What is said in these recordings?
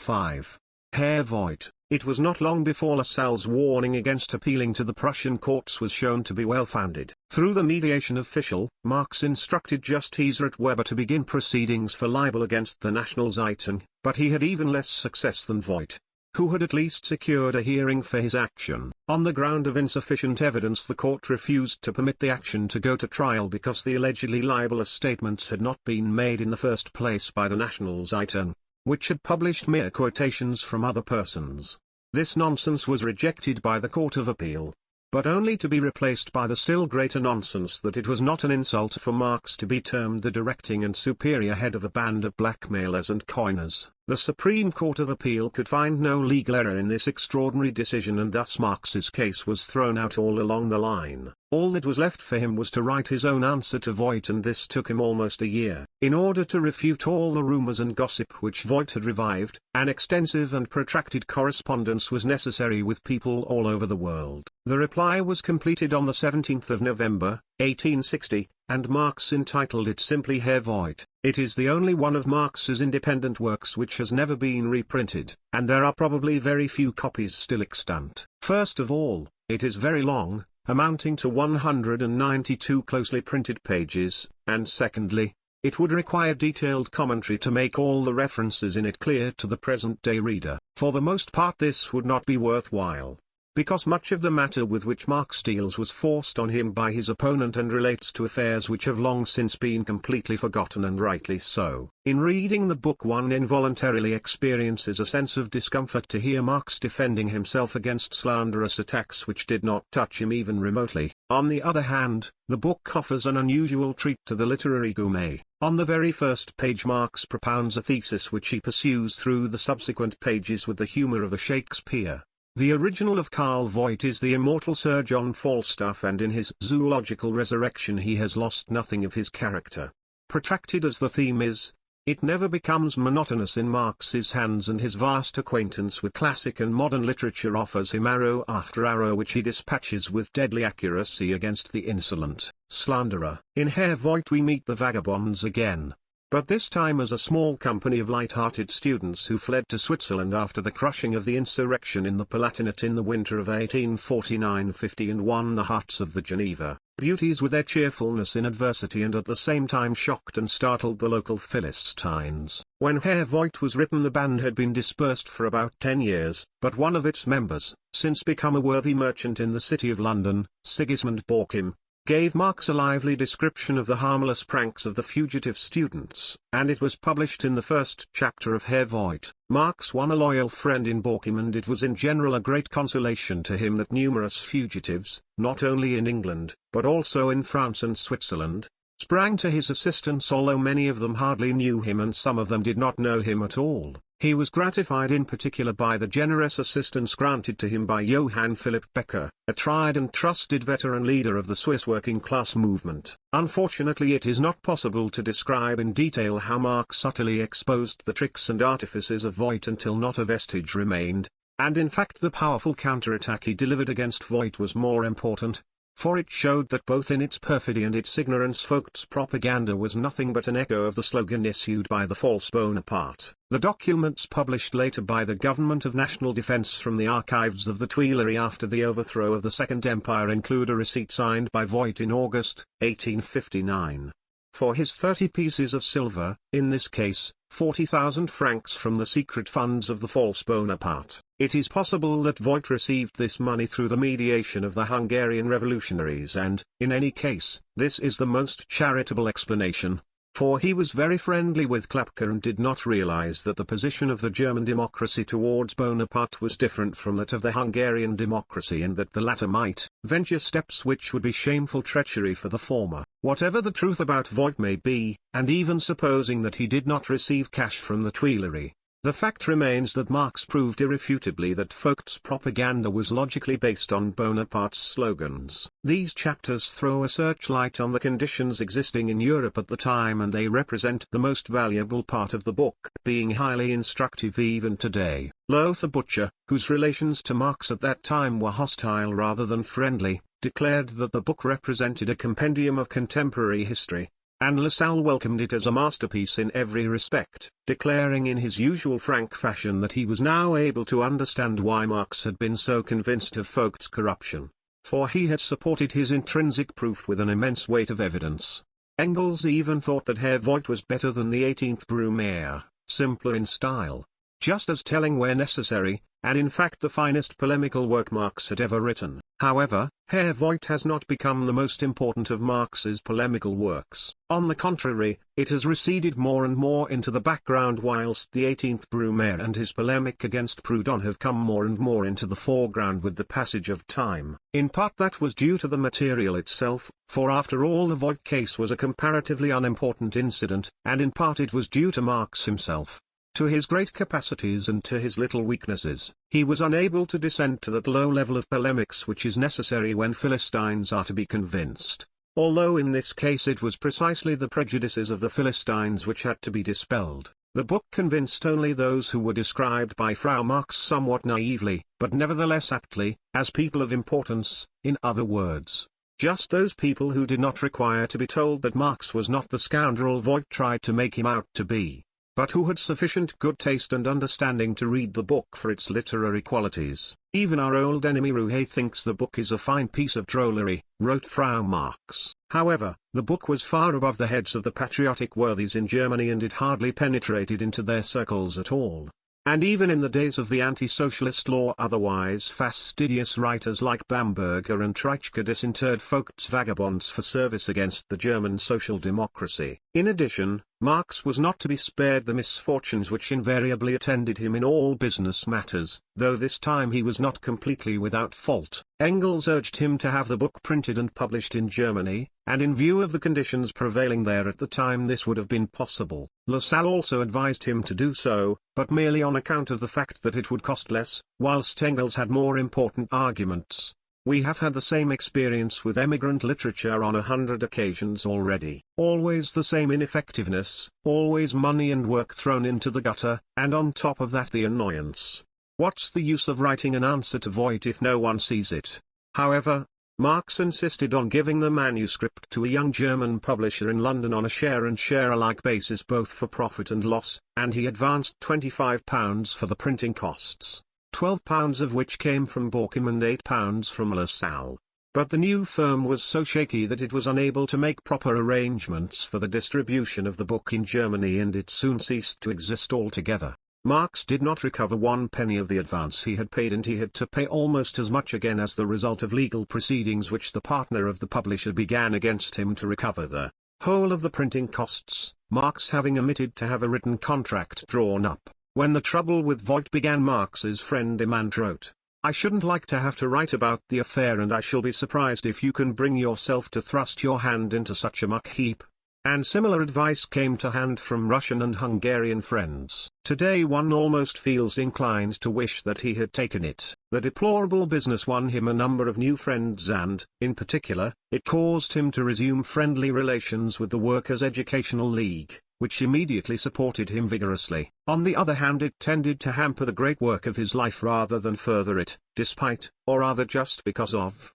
5. Herr Voigt. It was not long before Lassalle's warning against appealing to the Prussian courts was shown to be well-founded. Through the mediation of Fischel, Marx instructed Justiz Weber to begin proceedings for libel against the National Zeitung, but he had even less success than Voigt, who had at least secured a hearing for his action. On the ground of insufficient evidence, the court refused to permit the action to go to trial because the allegedly libelous statements had not been made in the first place by the National Zeitung, which had published mere quotations from other persons. This nonsense was rejected by the Court of Appeal, but only to be replaced by the still greater nonsense that it was not an insult for Marx to be termed the directing and superior head of a band of blackmailers and coiners. The Supreme Court of Appeal could find no legal error in this extraordinary decision, and thus Marx's case was thrown out all along the line. All that was left for him was to write his own answer to Voigt, and this took him almost a year. In order to refute all the rumors and gossip which Voigt had revived, an extensive and protracted correspondence was necessary with people all over the world. The reply was completed on the 17th of November, 1860, and Marx entitled it simply Herr Voigt. It is the only one of Marx's independent works which has never been reprinted, and there are probably very few copies still extant. First of all, it is very long, amounting to 192 closely printed pages, and secondly, it would require detailed commentary to make all the references in it clear to the present-day reader. For the most part this would not be worthwhile, because much of the matter with which Marx deals was forced on him by his opponent and relates to affairs which have long since been completely forgotten, and rightly so. In reading the book one involuntarily experiences a sense of discomfort to hear Marx defending himself against slanderous attacks which did not touch him even remotely. On the other hand, the book offers an unusual treat to the literary gourmet. On the very first page Marx propounds a thesis which he pursues through the subsequent pages with the humor of a Shakespeare. The original of Karl Voigt is the immortal Sir John Falstaff, and in his zoological resurrection he has lost nothing of his character. Protracted as the theme is, it never becomes monotonous in Marx's hands, and his vast acquaintance with classic and modern literature offers him arrow after arrow which he dispatches with deadly accuracy against the insolent slanderer. In Herr Voigt we meet the vagabonds again, but this time as a small company of light-hearted students who fled to Switzerland after the crushing of the insurrection in the Palatinate in the winter of 1849-50 and won the hearts of the Geneva beauties with their cheerfulness in adversity, and at the same time shocked and startled the local Philistines. When Herr Voigt was written, the band had been dispersed for about 10 years, but one of its members, since become a worthy merchant in the city of London, Sigismund Borkim, gave Marx a lively description of the harmless pranks of the fugitive students, and it was published in the first chapter of Herr Voigt. Marx won a loyal friend in Borkim, and it was in general a great consolation to him that numerous fugitives, not only in England, but also in France and Switzerland, sprang to his assistance, although many of them hardly knew him and some of them did not know him at all. He was gratified in particular by the generous assistance granted to him by Johann Philipp Becker, a tried and trusted veteran leader of the Swiss working-class movement. Unfortunately, it is not possible to describe in detail how Marx utterly exposed the tricks and artifices of Voigt until not a vestige remained, and in fact the powerful counterattack he delivered against Voigt was more important, for it showed that both in its perfidy and its ignorance Vogt's propaganda was nothing but an echo of the slogan issued by the false Bonaparte. The documents published later by the Government of National Defense from the archives of the Tuileries after the overthrow of the Second Empire include a receipt signed by Voigt in August, 1859. For his 30 pieces of silver, in this case, 40,000 francs from the secret funds of the false Bonaparte. It is possible that Voigt received this money through the mediation of the Hungarian revolutionaries, and, in any case, this is the most charitable explanation, for he was very friendly with Klapka and did not realize that the position of the German democracy towards Bonaparte was different from that of the Hungarian democracy, and that the latter might venture steps which would be shameful treachery for the former. Whatever the truth about Voigt may be, and even supposing that he did not receive cash from the Tuileries, the fact remains that Marx proved irrefutably that Vogt's propaganda was logically based on Bonaparte's slogans. These chapters throw a searchlight on the conditions existing in Europe at the time, and they represent the most valuable part of the book, being highly instructive even today. Lothar Butcher, whose relations to Marx at that time were hostile rather than friendly, declared that the book represented a compendium of contemporary history. and Lassalle welcomed it as a masterpiece in every respect, declaring in his usual frank fashion that he was now able to understand why Marx had been so convinced of Vogt's corruption, for he had supported his intrinsic proof with an immense weight of evidence. Engels even thought that Herr Voigt was better than the 18th Brumaire, simpler in style, just as telling where necessary, and in fact the finest polemical work Marx had ever written. However, Herr Voigt has not become the most important of Marx's polemical works. On the contrary, it has receded more and more into the background, whilst the 18th Brumaire and his polemic against Proudhon have come more and more into the foreground with the passage of time. In part that was due to the material itself, for after all the Voigt case was a comparatively unimportant incident, and in part it was due to Marx himself. To his great capacities and to his little weaknesses, he was unable to descend to that low level of polemics which is necessary when Philistines are to be convinced, although in this case it was precisely the prejudices of the Philistines which had to be dispelled. The book convinced only those who were described by Frau Marx somewhat naively, but nevertheless aptly, as people of importance, in other words, just those people who did not require to be told that Marx was not the scoundrel Voigt tried to make him out to be, but who had sufficient good taste and understanding to read the book for its literary qualities. Even our old enemy Rouhet thinks the book is a fine piece of drollery, wrote Frau Marx. However, the book was far above the heads of the patriotic worthies in Germany, and it hardly penetrated into their circles at all. And even in the days of the anti-socialist law, otherwise fastidious writers like Bamberger and Treitschke disinterred Vogt's vagabonds for service against the German social democracy. In addition, Marx was not to be spared the misfortunes which invariably attended him in all business matters, though this time he was not completely without fault. Engels urged him to have the book printed and published in Germany, and in view of the conditions prevailing there at the time this would have been possible. Lassalle also advised him to do so, but merely on account of the fact that it would cost less, whilst Engels had more important arguments. We have had the same experience with emigrant literature on 100 occasions already. Always the same ineffectiveness, always money and work thrown into the gutter, and on top of that the annoyance. What's the use of writing an answer to Voigt if no one sees it? However, Marx insisted on giving the manuscript to a young German publisher in London on a share alike basis, both for profit and loss, and he advanced £25 for the printing costs, £12 of which came from Borkim and £8 from Lassalle. But the new firm was so shaky that it was unable to make proper arrangements for the distribution of the book in Germany, and it soon ceased to exist altogether. Marx did not recover one penny of the advance he had paid, and he had to pay almost as much again as the result of legal proceedings which the partner of the publisher began against him to recover the whole of the printing costs, Marx having omitted to have a written contract drawn up. When the trouble with Voigt began, Marx's friend Emand wrote, "I shouldn't like to have to write about the affair, and I shall be surprised if you can bring yourself to thrust your hand into such a muck heap." And similar advice came to hand from Russian and Hungarian friends. Today one almost feels inclined to wish that he had taken it. The deplorable business won him a number of new friends, and, in particular, it caused him to resume friendly relations with the Workers' Educational League, which immediately supported him vigorously. On the other hand, it tended to hamper the great work of his life rather than further it, despite, or rather just because of,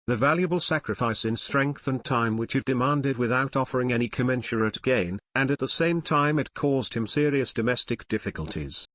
the valuable sacrifice in strength and time which it demanded without offering any commensurate gain, and at the same time it caused him serious domestic difficulties.